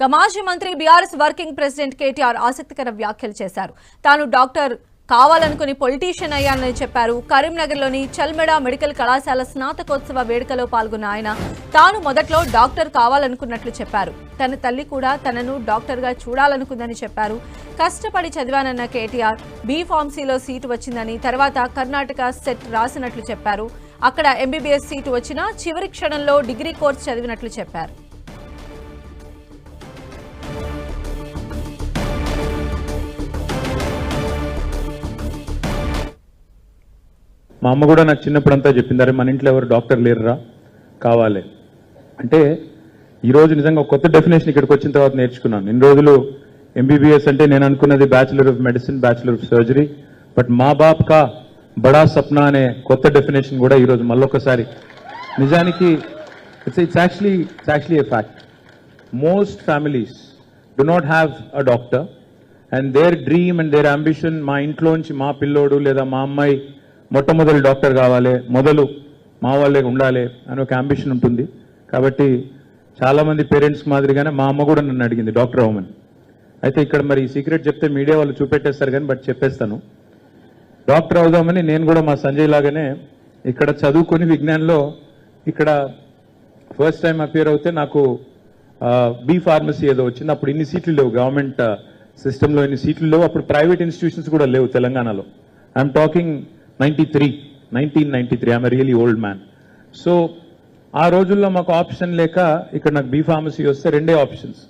మాజీ మంత్రి BRS working president KTR ఆసక్తికర వ్యాఖ్యలు చేశారు. తాను డాక్టర్ కావాలనుకుని పొలిటీషియన్ అయ్యానని చెప్పారు. కరీంనగర్లోని చల్మెడ మెడికల్ కళాశాల స్నాతకోత్సవ వేడుకలో పాల్గొన్న ఆయన తాను మొదట్లో డాక్టర్ కావాలనుకున్నట్లు చెప్పారు. తన తల్లి కూడా తనను డాక్టర్గా చూడాలనుకుందని చెప్పారు. కష్టపడి చదివానన్న కేటీఆర్ బీ ఫార్మసీలో సీటు వచ్చిందని, తర్వాత కర్ణాటక సెట్ రాసినట్లు చెప్పారు. అక్కడ ఎంబీబీఎస్ సీటు వచ్చినా చివరి క్షణంలో డిగ్రీ కోర్సు చదివినట్లు చెప్పారు. మా అమ్మ కూడా నాకు చిన్నప్పుడంతా చెప్పింది, అరే మన ఇంట్లో ఎవరు డాక్టర్ లేరురా కావాలి అంటే. ఈరోజు నిజంగా ఒక కొత్త డెఫినేషన్ ఇక్కడికి వచ్చిన తర్వాత నేర్చుకున్నాను. ఇన్ని రోజులు ఎంబీబీఎస్ అంటే నేను అనుకున్నది bachelor of medicine, bachelor of surgery. But మా బాప్ కా బడా సప్నా అనే కొత్త డెఫినేషన్ కూడా ఈరోజు మళ్ళొకసారి నిజానికి it's actually a fact. Most families do not have a doctor and their dream and their ambition, మా ఇంట్లోంచి మా పిల్లోడు లేదా మా అమ్మాయి మొట్టమొదటి డాక్టర్ కావాలి, మొదలు మా వాళ్ళే ఉండాలి అని ఒక అంబిషన్ ఉంటుంది. కాబట్టి చాలామంది పేరెంట్స్ మాదిరిగానే మా అమ్మ కూడా నన్ను అడిగింది డాక్టర్ అవ్వమని. అయితే ఇక్కడ మరి సీక్రెట్ చెప్తే మీడియా వాళ్ళు చూపెట్టేస్తారు కానీ బట్ చెప్పేస్తాను, డాక్టర్ అవుదామని నేను కూడా మా సంజయ్ లాగానే ఇక్కడ చదువుకొని విజ్ఞాన్లో ఇక్కడ ఫస్ట్ టైం అపియర్ అవుతే నాకు బీ ఫార్మసీ ఏదో వచ్చింది. అప్పుడు ఇన్ని సీట్లు లేవు, గవర్నమెంట్ సిస్టంలో ఇన్ని సీట్లు లేవు. అప్పుడు ప్రైవేట్ ఇన్స్టిట్యూషన్స్ కూడా లేవు తెలంగాణలో. I'm talking 1993. I'm really old man. So ఆ రోజుల్లో మాకు ఆప్షన్ లేక ఇక్కడ నాకు బీ ఫార్మసీ వస్తే రెండే ఆప్షన్స్.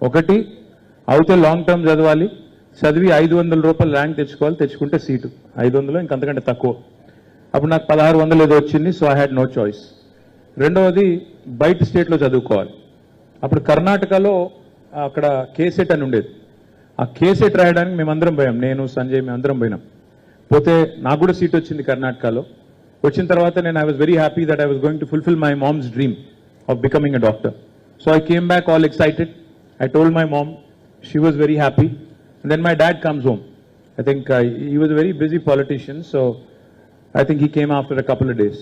ఒకటి అవుతే లాంగ్ టర్మ్ చదవాలి, చదివి 500 రూపాయలు ర్యాంక్ తెచ్చుకోవాలి, తెచ్చుకుంటే సీటు 500 ఇంకంతకంటే తక్కువ. అప్పుడు నాకు 1600 ఏదో వచ్చింది. So I had no choice. రెండవది బయట స్టేట్లో చదువుకోవాలి. అప్పుడు కర్ణాటకలో అక్కడ కేసెట్ అని ఉండేది. ఆ కేసెట్ రాయడానికి మేమందరం పోయాం, నేను సంజయ్ మేమందరం పోయినాం. పోతే నాకు కూడా సీట్ వచ్చింది కర్ణాటకలో. వచ్చిన తర్వాత నేను I was very happy that I was going to fulfil my mom's dream of becoming a doctor. So I came back all excited. I told my mom, she was very happy. And then my dad comes home. I think he was very busy politician. So I think he came after a couple of days.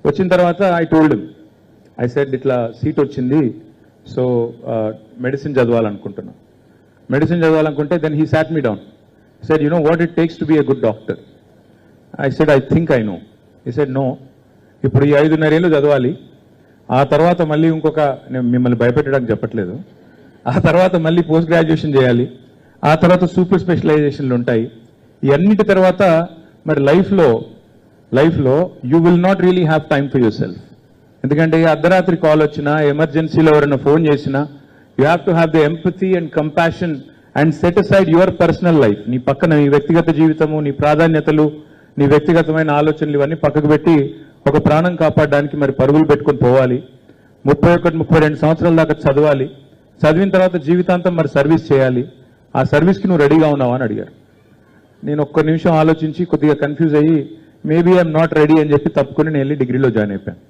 వచ్చిన తర్వాత I told him, I said ఇట్లా seat వచ్చింది, సో medicine చదవాలనుకుంటున్నా. Medicine చదవాలనుకుంటే then he sat me down. Said, you know what it takes to be a good doctor? I said, I think I know. He said, no. ఇప్పుడు ఈ 5.5 ఏళ్ళు చదవాలి, ఆ తర్వాత మళ్ళీ ఇంకొక, నేను మిమ్మల్ని భయపెట్టడానికి చెప్పట్లేదు, ఆ తర్వాత మళ్ళీ పోస్ట్ గ్రాడ్యుయేషన్ చేయాలి, ఆ తర్వాత సూపర్ స్పెషలైజేషన్లు ఉంటాయి. ఇవన్నిటి తర్వాత మరి లైఫ్లో you will not really have time for your self. ఎందుకంటే అర్ధరాత్రి కాల్ వచ్చినా, ఎమర్జెన్సీలో ఎవరైనా ఫోన్ చేసినా, you have to have the empathy and compassion and set aside your personal life. నీ పక్కన నీ వ్యక్తిగత జీవితము, నీ ప్రాధాన్యతలు, నీ వ్యక్తిగతమైన ఆలోచనలు ఇవన్నీ పక్కకు పెట్టి ఒక ప్రాణం కాపాడడానికి మరి పరుగులు పెట్టుకొని పోవాలి. 31-32 సంవత్సరాల దాకా చదవాలి. చదివిన తర్వాత జీవితాంతం మరి సర్వీస్ చేయాలి. ఆ సర్వీస్కి నువ్వు రెడీగా ఉన్నావా అని అడిగారు. నేను ఒక్క నిమిషం ఆలోచించి కొద్దిగా కన్ఫ్యూజ్ అయ్యి మేబీ ఐఎమ్ నాట్ రెడీ అని చెప్పి తప్పుకొని నేను వెళ్ళి డిగ్రీలో జాయిన్ అయిపోయాను.